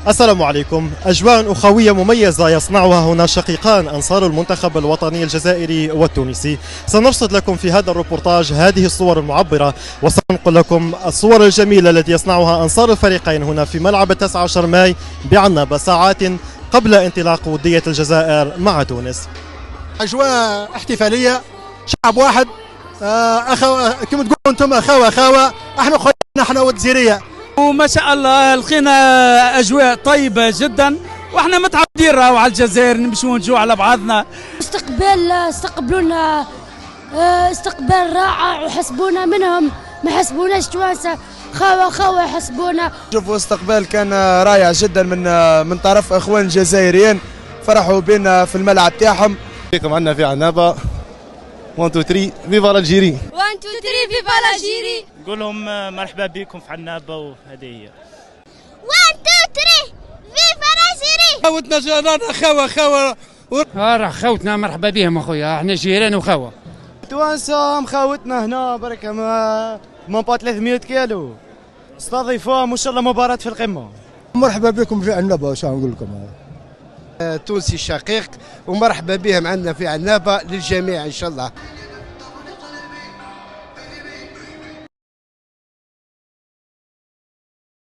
السلام عليكم. أجواء أخوية مميزة يصنعها هنا شقيقان أنصار المنتخب الوطني الجزائري والتونسي. سنرصد لكم في هذا الروبورتاج هذه الصور المعبرة، وسننقل لكم الصور الجميلة التي يصنعها أنصار الفريقين هنا في ملعب 19 ماي بعنابة ساعات قبل انطلاق ودية الجزائر مع تونس. أجواء احتفالية، شعب واحد، أخوة كما تقولوا أنتم، أخوة احنا خويا، احنا والجزيرية، وما شاء الله لقينا اجواء طيبه جدا، واحنا متعودين راهو على الجزائر نمشوا ونجوا على بعضنا. استقبلونا استقبال رائع، وحسبونا منهم، ما حسبوناش توانسه، خاوة يحسبونا. شوفوا استقبال كان رائع جدا من طرف اخوان الجزائريين، فرحوا بنا في الملعب تاعهم. فيكم عندنا في عنابة 1 2 3 فيفا الجيري، 1 2 3 فيفا الجيري. نقول لهم مرحبا بكم في عنابة، وهذه هي 1 2 3 فيفا الجيري. خوتنا جيران، خاوة خوتنا مرحبا بهم اخويا، احنا جيران وخاوة. توانسة مخاوتنا هنا برك من با 300 كيلو، استضيفوهم وان شاء الله مباراة في القمة. مرحبا بكم في عنابة. واش نقول لكم، تونسي شقيق، ومرحبا بهم عندنا في عنابة للجميع إن شاء الله.